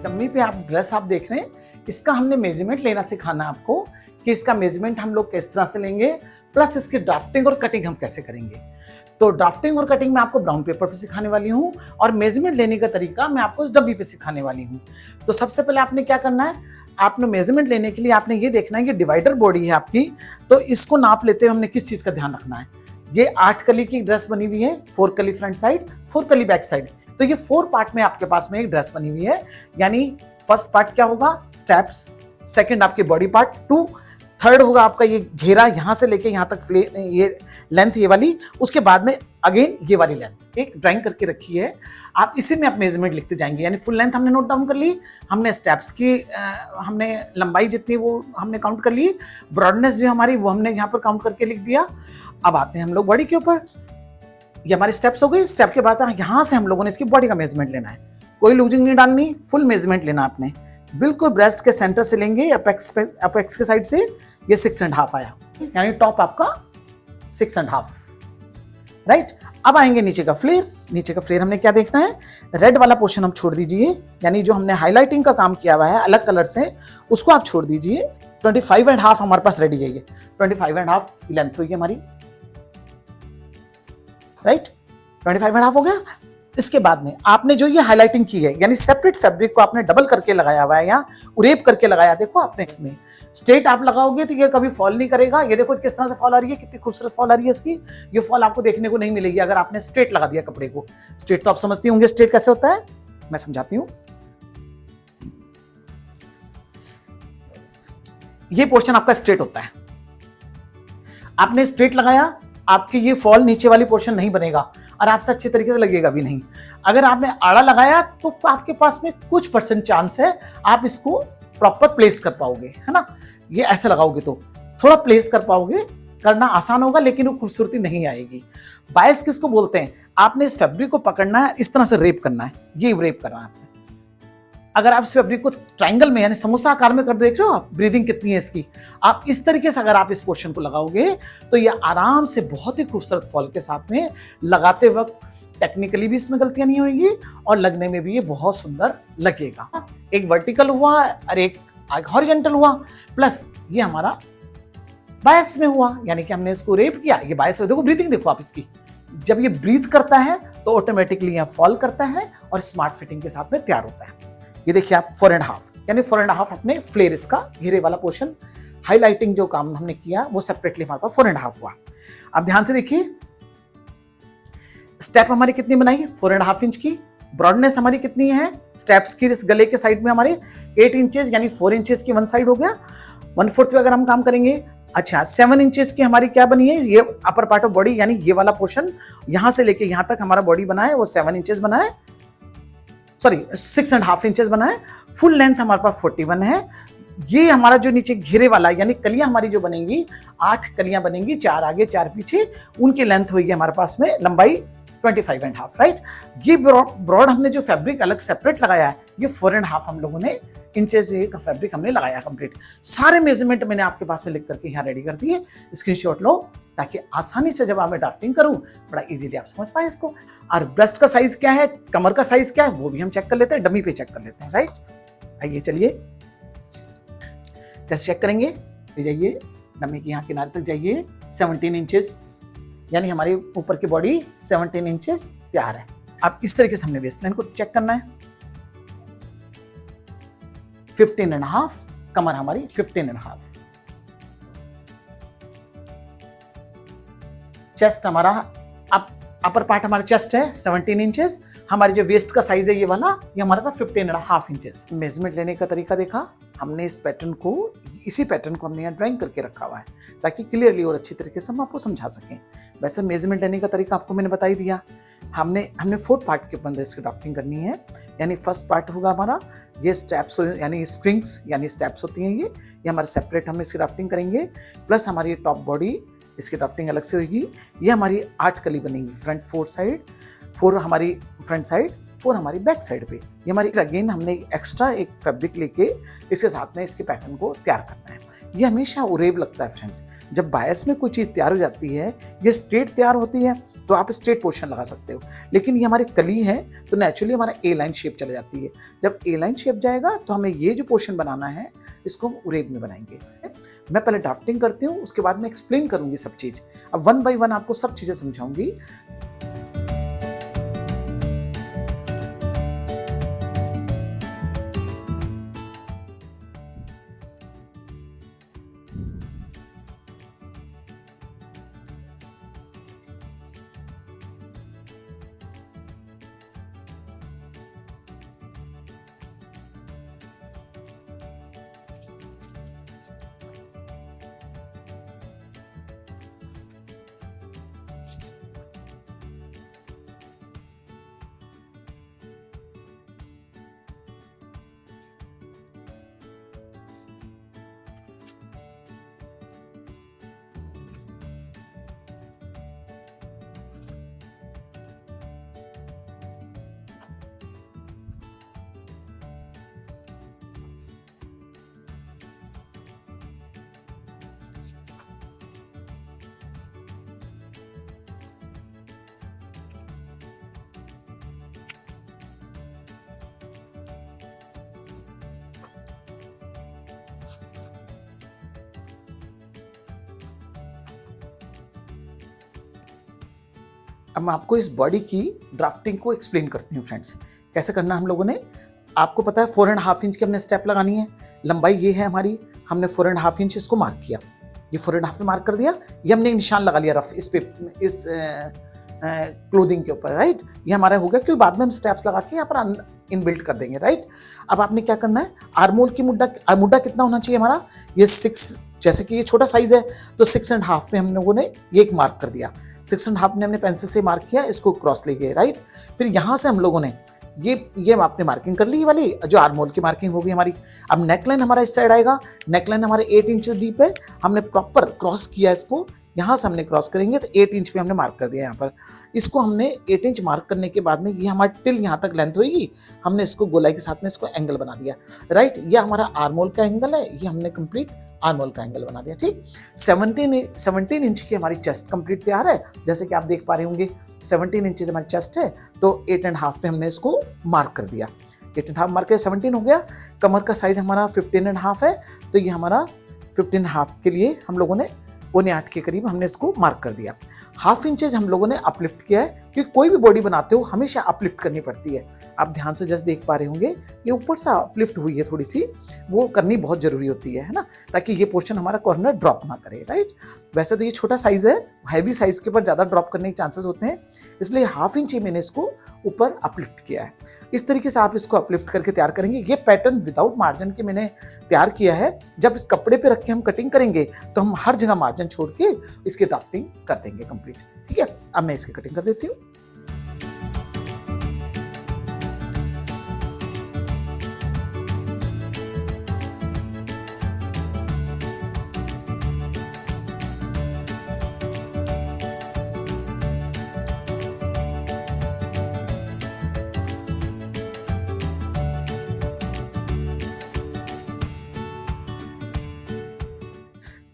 Dummy पे आप dress आप देख रहे हैं, इसका हमने मेजरमेंट लेना सिखाना है आपको कि इसका मेजरमेंट हम लोग किस तरह से लेंगे, प्लस इसकी ड्राफ्टिंग और कटिंग हम कैसे करेंगे। तो ड्राफ्टिंग और कटिंग मैं आपको ब्राउन पेपर पे सिखाने वाली हूँ और मेजरमेंट लेने का तरीका मैं आपको इस डब्बी पे सिखाने वाली हूँ। तो सबसे पहले आपने क्या करना है, आपने मेजरमेंट लेने के लिए आपने ये देखना है कि डिवाइडर बॉडी है आपकी, तो इसको नाप लेते हुए हमने किस चीज का ध्यान रखना है। ये 8 कली की ड्रेस बनी हुई है, 4 कली फ्रंट साइड, 4 कली बैक साइड, तो ये 4 पार्ट में आपके पास में एक ड्रेस बनी हुई है। यानी फर्स्ट पार्ट क्या होगा, स्टेप्स, सेकंड आपकी बॉडी पार्ट 2, थर्ड होगा आपका ये घेरा यहां से लेके यहां तक ये लेंथ ये वाली, उसके बाद में अगेन ये वाली लेंथ। एक ड्राइंग करके रखी है, आप इसी में आप मेजरमेंट लिखते जाएंगे। यानी फुल लेंथ हमने नोट डाउन कर ली, हमने स्टेप्स की हमने लंबाई जितनी वो हमने काउंट कर ली, ब्रॉडनेस जो हमारी वो हमने यहाँ पर काउंट करके लिख दिया। अब आते हैं हम लोग बॉडी के ऊपर। ये हमारे स्टेप्स हो गए, स्टेप के बाद यहां से हम लोगों ने इसकी बॉडी का मेजरमेंट लेना है, कोई लूजिंग नहीं डालनी, फुल मेजरमेंट लेना आपने। बिल्कुल ब्रेस्ट के सेंटर से लेंगे, अपेक्स के साइड से ये 6.5 आया, यानी टॉप आपका 6.5, राइट। अब आएंगे नीचे का फ्लेयर। नीचे का फ्लेयर हमने क्या देखना है, रेड वाला पोर्शन हम छोड़ दीजिए, यानी जो हमने हाईलाइटिंग का काम किया हुआ है अलग कलर से उसको आप छोड़ दीजिए। 25.5 हमारे पास रेडी है, ये 25.5 लेंथ होगी हमारी, राइट। 25.5 हो गया। इसके बाद में आपने जो ये हाईलाइटिंग की है, यानी सेपरेट फैब्रिक को आपने डबल करके लगाया हुआ है या उरेप करके लगाया, देखो आपने इसमें स्ट्रेट आप लगाओगे तो ये कभी फॉल नहीं करेगा। ये देखो किस तरह से फॉल आ रही है, कितनी खूबसूरत फॉल आ रही है इसकी। ये फॉल आपको देखने को नहीं मिलेगी अगर आपने स्ट्रेट लगा दिया कपड़े को। स्ट्रेट तो आप समझती होंगे स्ट्रेट कैसे होता है, मैं समझाती हूं। ये पोर्शन आपका स्ट्रेट होता है, आपने स्ट्रेट लगाया, आपके ये फॉल नीचे वाली पोर्शन नहीं बनेगा और आपसे अच्छे तरीके से लगेगा भी नहीं। अगर आपने आड़ा लगाया तो आपके पास में कुछ परसेंट चांस है आप इसको प्रॉपर प्लेस कर पाओगे, है ना। ये ऐसे लगाओगे तो थोड़ा प्लेस कर पाओगे, करना आसान होगा लेकिन वो खूबसूरती नहीं आएगी। बायस किसको बोलते हैं, आपने इस फैब्रिक को पकड़ना है, इस तरह से रेप करना है, ये रेप करना है। अगर आप इस फैब्रिक को ट्रायंगल में यानी समोसा आकार में कर देख रहे हो आप, ब्रीदिंग कितनी है इसकी, आप इस तरीके से अगर आप इस पोर्शन को लगाओगे तो ये आराम से बहुत ही खूबसूरत फॉल के साथ में लगाते वक्त टेक्निकली भी इसमें गलतियां नहीं होंगी और लगने में भी ये बहुत सुंदर लगेगा। एक वर्टिकल हुआ और एक हॉरिजॉन्टल हुआ, प्लस ये हमारा बायस में हुआ, यानी कि हमने इसको रेप किया। ये बायस देखो, ब्रीदिंग देखो आप इसकी, जब ये ब्रीथ करता है तो ऑटोमेटिकली यहाँ फॉल करता है और स्मार्ट फिटिंग के साथ में तैयार होता है। ये देखिए आप 4.5, यानी 4.5 अपने फ्लेयर, इसका घेरे वाला पोर्शन हाईलाइटिंग जो काम हमने किया वो सेपरेटली हमारे पास 4.5 हुआ। अब ध्यान से देखिए, स्टेप हमारी कितनी बनाई, 4.5 इंच की। ब्रॉडनेस हमारी कितनी है, स्टेप्स की इस गले के साइड में हमारे 8 इंचेस, यानी 4 इंचेस की वन साइड हो गया। 1/4 पे अगर हम काम करेंगे, अच्छा 7 इंचेस की हमारी क्या बनी है, ये अपर पार्ट ऑफ बॉडी, यानी ये वाला पोर्शन यहां से लेके यहां तक हमारा बॉडी बना है वो 7 इंचेस बना है, सॉरी 6.5 इंचेस बना है। फुल लेंथ हमारे पास 41 है। ये हमारा जो नीचे घेरे वाला, यानी कलियां हमारी जो बनेंगी, 8 कलियां बनेंगी, 4 आगे 4 पीछे, उनकी लेंथ होगी हमारे पास में लंबाई 25.5, राइट। ये ब्रॉड हमने जो फैब्रिक अलग सेपरेट लगाया है, ये 4.5 हम लोगों ने इंचेस का फैब्रिक हमने लगाया कंप्लीट। सारे मेजरमेंट मैंने आपके पास में लिख करके यहाँ रेडी कर दिए, स्क्रीनशॉट लो ताकि आसानी से जब मैं ड्राफ्टिंग करूं बड़ा इजीली आप समझ पाए इसको। और ब्रेस्ट का साइज क्या है, कमर का साइज क्या है, वो भी हम चेक कर लेते हैं, डमी पे चेक कर लेते हैं, राइट। आइए चलिए कैसे चेक करेंगे, ले जाइए डमी के यहाँ किनारे तक जाइए। 17 इंचेस, यानी हमारी ऊपर की बॉडी 17 इंचेस तैयार है। अब इस तरीके से हमने वेस्टलाइन को चेक करना है। 15.5, कमर हमारी 15.5, चेस्ट हमारा अपर पार्ट हमारा चेस्ट है 17 इंचेस, हमारी जो वेस्ट का साइज है ये वाला, ये हमारे पास 15.5 इंचेस। मेजरमेंट लेने का तरीका देखा हमने, इस पैटर्न को, इसी पैटर्न को हमने यहाँ ड्राइंग करके रखा हुआ है ताकि क्लियरली और अच्छी तरीके से हम आपको समझा सकें। वैसे मेजरमेंट लेने का तरीका आपको मैंने बता ही दिया। हमने 4 पार्ट के ऊपर इसकी ड्राफ्टिंग करनी है। यानी फर्स्ट पार्ट होगा हमारा ये स्टेप्स, यानी स्ट्रिंग्स, यानी स्टेप्स होती हैं ये हमारे सेपरेट हम इसकी ड्राफ्टिंग करेंगे, प्लस हमारी टॉप बॉडी इसकी ड्राफ्टिंग अलग से होगी। ये हमारी 8 कली बनेंगी, फ्रंट 4 साइड, 4 हमारी फ्रंट साइड, 4 हमारी बैक साइड पे। ये हमारी अगेन हमने एक्स्ट्रा एक फैब्रिक लेके इसके साथ में इसके पैटर्न को तैयार करना है। ये हमेशा उरेब लगता है फ्रेंड्स। जब बायस में कोई चीज़ तैयार हो जाती है, ये स्ट्रेट तैयार होती है तो आप स्ट्रेट पोर्शन लगा सकते हो, लेकिन ये हमारी कली है तो नेचुरली हमारा ए लाइन शेप चला जाती है। जब ए लाइन शेप जाएगा तो हमें ये जो पोर्शन बनाना है इसको हम उरेब में बनाएंगे। मैं पहले ड्राफ्टिंग करती हूँ, उसके बाद मैं एक्सप्लेन करूँगी सब चीज़। अब 1 बाय 1 आपको सब चीज़ें समझाऊंगी। अब मैं आपको इस बॉडी की ड्राफ्टिंग को एक्सप्लेन करती हूँ फ्रेंड्स। कैसे करना हम लोगों ने, आपको पता है 4.5 इंच की हमने स्टेप लगानी है। लंबाई ये है हमारी, हमने 4.5 इंच इसको मार्क किया, ये 4.5 में मार्क कर दिया। ये हमने निशान लगा लिया रफ इस पे, इस क्लोथिंग के ऊपर, राइट। ये हमारा हो गया, क्योंकि बाद में हम स्टेप्स लगा के यहाँ पर इनबिल्ट कर देंगे, राइट। अब आपने क्या करना है, आर्मोल की मुड्ढा कितना होना चाहिए हमारा, ये 6, जैसे कि ये छोटा साइज है तो 6.5 पे हम लोगों ने ये एक मार्क कर दिया। 6.5 ने हमने पेंसिल से मार्क किया, इसको क्रॉस ले गए, राइट। फिर यहाँ से हम लोगों ने ये आपने मार्किंग कर ली, ये वाली जो आर्मोल की मार्किंग होगी हमारी। अब नेकलाइन हमारा इस साइड आएगा, नेकलाइन हमारे 8 इंच डीप है, हमने प्रॉपर क्रॉस किया इसको, यहाँ से हमने क्रॉस करेंगे तो 8 इंच पे हमने मार्क कर दिया यहाँ पर। इसको हमने 8 इंच मार्क करने के बाद में ये हमारी टिल यहाँ तक लेंथ होगी, हमने इसको गोलाई के साथ में इसको एंगल बना दिया, राइट। ये हमारा आर्मोल का एंगल है, ये हमने कंप्लीट आर्मोल का एंगल बना दिया, ठीक। 17 इंच की हमारी चेस्ट कंप्लीट तैयार है। जैसे कि आप देख पा रहे होंगे 17 इंच हमारी चेस्ट है, तो 8.5 पे हमने इसको मार्क कर दिया। 8.5 मार्क कर 17 हो गया। कमर का साइज हमारा 15.5 है, तो ये हमारा 15.5 के लिए हम लोगों ने 1.8 के करीब हमने इसको मार्क कर दिया। 1/2 इंचेज हम लोगों ने अपलिफ्ट किया है, क्योंकि कोई भी बॉडी बनाते हो हमेशा अपलिफ्ट करनी पड़ती है। आप ध्यान से जस्ट देख पा रहे होंगे ये ऊपर से अपलिफ्ट हुई है थोड़ी सी, वो करनी बहुत जरूरी होती है ना, ताकि ये पोर्शन हमारा कॉर्नर ड्रॉप ना करे, राइट। वैसे तो ये छोटा साइज है, हैवी साइज के ऊपर ज्यादा ड्रॉप करने के चांसेस होते हैं, इसलिए 1/2 इंच ही मैंने इसको ऊपर अपलिफ्ट किया है। इस तरीके से आप इसको अपलिफ्ट करके तैयार करेंगे। ये पैटर्न विदाउट मार्जिन के मैंने तैयार किया है। जब इस कपड़े पे रख के हम कटिंग करेंगे तो हम हर जगह मार्जिन छोड़ के इसकी ड्राफ्टिंग कर देंगे कंप्लीट, ठीक है। अब मैं इसकी कटिंग कर देती हूँ।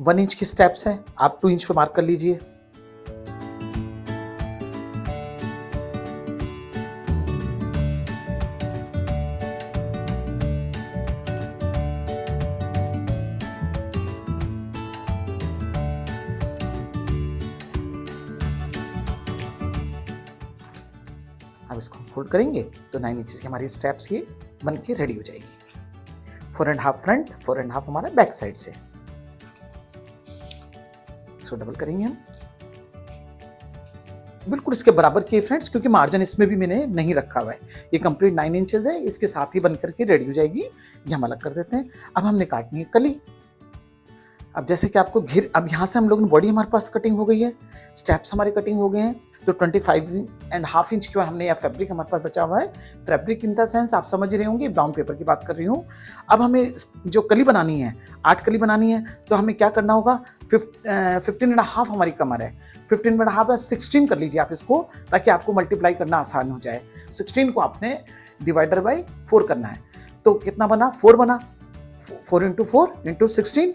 वन इंच की स्टेप्स हैं, आप 2 इंच पे मार्क कर लीजिए। अब इसको हम फोल्ड करेंगे तो 9 इंच की हमारी स्टेप्स ये बन के रेडी हो जाएगी। 4.5 फ्रंट, 4.5 हमारा बैक साइड से। इसको डबल करेंगे हम, बिल्कुल इसके बराबर किए फ्रेंड्स, क्योंकि मार्जिन इसमें भी मैंने नहीं रखा हुआ है। ये कंप्लीट 9 इंचेस है, इसके साथ ही बन करके रेडी हो जाएगी। ये हम अलग कर देते हैं। अब हमने काटनी है कली। अब जैसे कि आपको अब यहाँ से हम लोग बॉडी हमारे पास कटिंग हो गई है, स्टेप्स हमारी कटिंग हो गए हैं। तो 25.5 इंच की हमने यह फैब्रिक हमारे पास बचा हुआ है। फैब्रिक इन द सेंस आप समझ रहे होंगे, ब्राउन पेपर की बात कर रही हूँ। अब हमें जो कली बनानी है, 8 कली बनानी है, तो हमें क्या करना होगा, 15.5 हमारी कमर है, 15.5 या 16 कर लीजिए आप इसको, ताकि आपको मल्टीप्लाई करना आसान हो जाए। 16 को आपने डिवाइडर बाई 4 करना है, तो कितना बना, 4 बना, 4 × 4 × 16,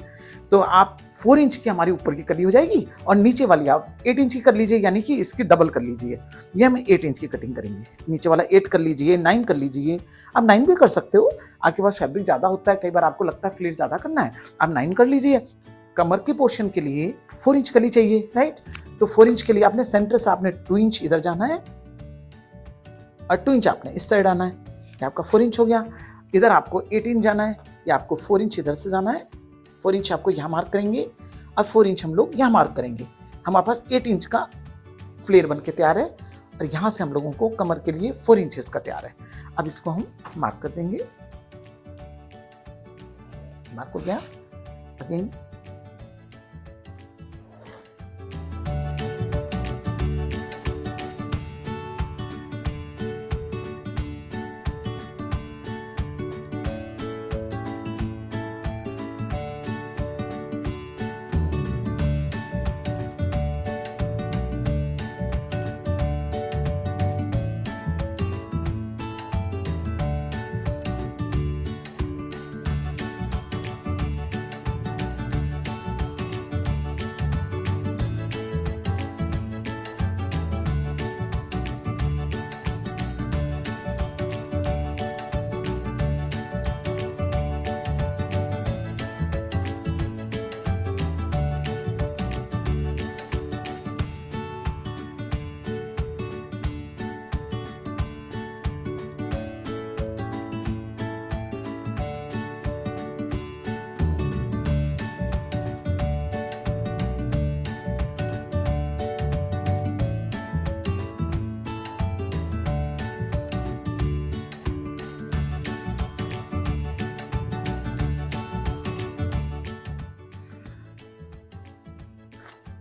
तो आप 4 इंच की हमारी ऊपर की कली हो जाएगी, और नीचे वाली आप 8 इंच की कर लीजिए, यानी कि इसकी डबल कर लीजिए। ये हम 8 इंच की कटिंग करेंगे, नीचे वाला 8 कर लीजिए, 9 कर लीजिए। आप 9 भी कर सकते हो, आपके पास फैब्रिक ज़्यादा होता है, कई बार आपको लगता है फ्लेट ज़्यादा करना है, आप 9 कर लीजिए। कमर के पोर्शन के लिए 4 इंच कली चाहिए, राइट। तो 4 इंच के लिए आपने सेंटर से आपने 2 इंच इधर जाना है, और 2 इंच आपने इस साइड आना है, ये आपका 4 इंच हो गया। इधर आपको 8 इंच जाना है, या आपको 4 इंच इधर से जाना है, 4 इंच आपको यहाँ मार्क करेंगे, और 4 इंच हम लोग यहाँ मार्क करेंगे। हमारे पास 8 इंच का फ्लेयर बन के तैयार है, और यहाँ से हम लोगों को कमर के लिए 4 इंचेस का तैयार है। अब इसको हम मार्क कर देंगे, मार्क हो गया। अगेन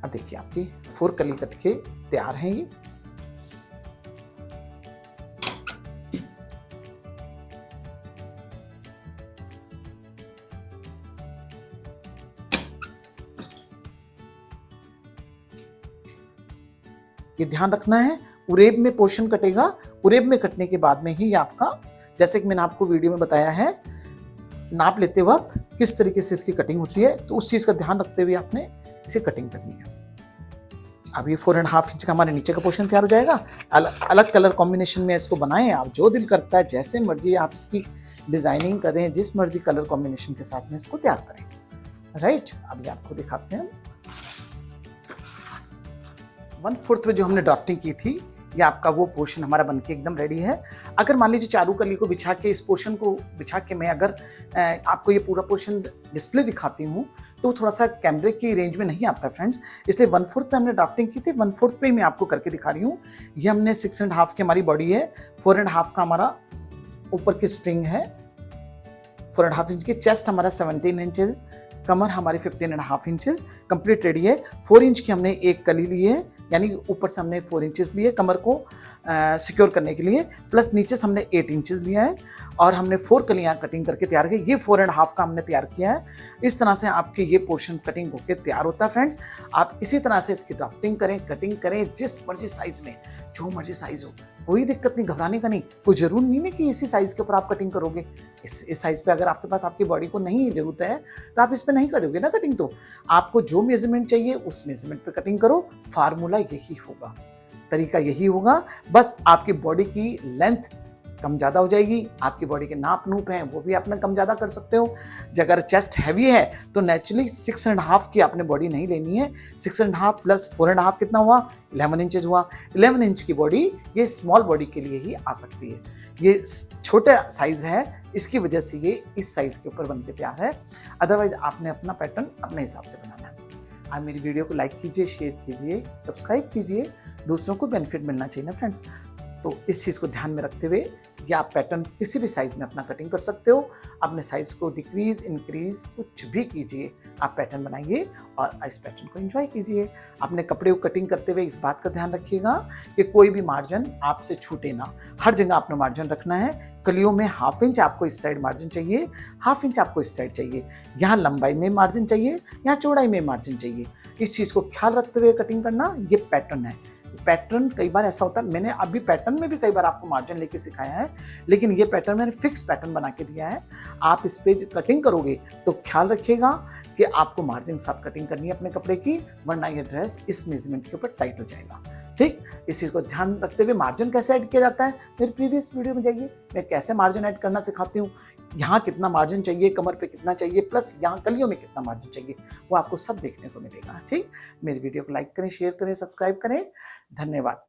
अब देखिए आपकी 4 कली कट के तैयार हैं ये। ये ध्यान रखना है, उरेब में पोर्शन कटेगा, उरेब में कटने के बाद में ही आपका, जैसे कि मैंने आपको वीडियो में बताया है, नाप लेते वक्त किस तरीके से इसकी कटिंग होती है, तो उस चीज का ध्यान रखते हुए आपने इसे कटिंग करनी है। अब ये 4.5 इंच का हमारे नीचे का पोर्शन तैयार हो जाएगा। अलग कलर कॉम्बिनेशन में इसको बनाएं आप, जो दिल करता है, जैसे मर्जी आप इसकी डिजाइनिंग करें, जिस मर्जी कलर कॉम्बिनेशन के साथ में इसको तैयार करें, राइट। अभी आपको दिखाते हैं 1/4 में जो हमने ड्राफ्टिंग की थी, ये आपका वो पोर्शन हमारा बनके एकदम रेडी है। अगर मान लीजिए चारू कली को बिछा के, इस पोर्शन को बिछा के मैं अगर आपको ये पूरा पोर्शन डिस्प्ले दिखाती हूँ, तो थोड़ा सा कैमरे की रेंज में नहीं आता फ्रेंड्स, इसलिए 1/4 पे हमने ड्राफ्टिंग की थी, 1/4 पे मैं आपको करके दिखा रही हूँ। ये हमने 6.5 की हमारी बॉडी है, 4.5 का हमारा ऊपर की स्ट्रिंग है, 4.5 इंच की, चेस्ट हमारा 17 इंचेस, कमर हमारी 15.5 इंचेस कंप्लीट रेडी है। 4 इंच की हमने एक कली ली है, यानी ऊपर से हमने 4 इंचेस लिए कमर को सिक्योर करने के लिए, प्लस नीचे से हमने 8 इंचेस लिया है, और हमने 4 कलियां कटिंग करके तैयार की। ये 4.5 का हमने तैयार किया है। इस तरह से आपके ये पोर्शन कटिंग होकर तैयार होता है फ्रेंड्स। आप इसी तरह से इसकी ड्राफ्टिंग करें, कटिंग करें, जिस मर्जी साइज में, जो मर्जी साइज हो, कोई दिक्कत नहीं, घबराने का नहीं। कोई जरूर नहीं है कि इसी साइज के ऊपर आप कटिंग करोगे। इस साइज पे अगर आपके पास आपकी बॉडी को नहीं जरूरत है, तो आप इस पे नहीं करोगे ना कटिंग। तो आपको जो मेजरमेंट चाहिए उस मेजरमेंट पे कटिंग करो। फार्मूला यही होगा, तरीका यही होगा। बस आपकी बॉडी की लेंथ कम ज़्यादा हो जाएगी, आपकी बॉडी के नाप नूप हैं वो भी आपने कम ज़्यादा कर सकते हो। अगर चेस्ट हैवी है तो नेचुरली 6.5 की आपने बॉडी नहीं लेनी है। 6.5 प्लस 4.5 कितना हुआ, 11 इंचेज हुआ। 11 इंच की बॉडी ये स्मॉल बॉडी के लिए ही आ सकती है। ये छोटा साइज है, इसकी वजह से ये इस साइज के ऊपर बन के तैयार है। अदरवाइज आपने अपना पैटर्न अपने हिसाब से बनाना है। आप मेरी वीडियो को लाइक कीजिए, शेयर कीजिए, सब्सक्राइब कीजिए, दूसरों को बेनिफिट मिलना चाहिए ना फ्रेंड्स। तो इस चीज़ को ध्यान में रखते हुए या आप पैटर्न किसी भी साइज में अपना कटिंग कर सकते हो। अपने साइज को डिक्रीज इंक्रीज कुछ भी कीजिए, आप पैटर्न बनाइए और इस पैटर्न को एंजॉय कीजिए। अपने कपड़े को कटिंग करते हुए इस बात का ध्यान रखिएगा कि कोई भी मार्जिन आपसे छूटे ना, हर जगह आपने मार्जिन रखना है। कलियों में 1/2 इंच आपको इस साइड मार्जिन चाहिए, 1/2 इंच आपको इस साइड चाहिए। यहाँ लंबाई में मार्जिन चाहिए, यहाँ चौड़ाई में मार्जिन चाहिए। इस चीज़ को ख्याल रखते हुए कटिंग करना, ये पैटर्न है। पैटर्न कई बार ऐसा होता है, मैंने अभी पैटर्न में भी कई बार आपको मार्जिन लेके सिखाया है, लेकिन ये पैटर्न मैंने फिक्स पैटर्न बना के दिया है। आप इस पे कटिंग करोगे तो ख्याल रखिएगा कि आपको मार्जिन के साथ कटिंग करनी है अपने कपड़े की, वरना ये ड्रेस इस मेजरमेंट के ऊपर टाइट हो जाएगा। ठीक, इस चीज़ को ध्यान रखते हुए मार्जिन कैसे ऐड किया जाता है, मेरी प्रीवियस वीडियो में जाइए, मैं कैसे मार्जिन ऐड करना सिखाती हूँ। यहाँ कितना मार्जिन चाहिए, कमर पे कितना चाहिए, प्लस यहाँ कलियों में कितना मार्जिन चाहिए, वो आपको सब देखने को मिलेगा। ठीक, मेरी वीडियो को लाइक करें, शेयर करें, सब्सक्राइब करें। धन्यवाद।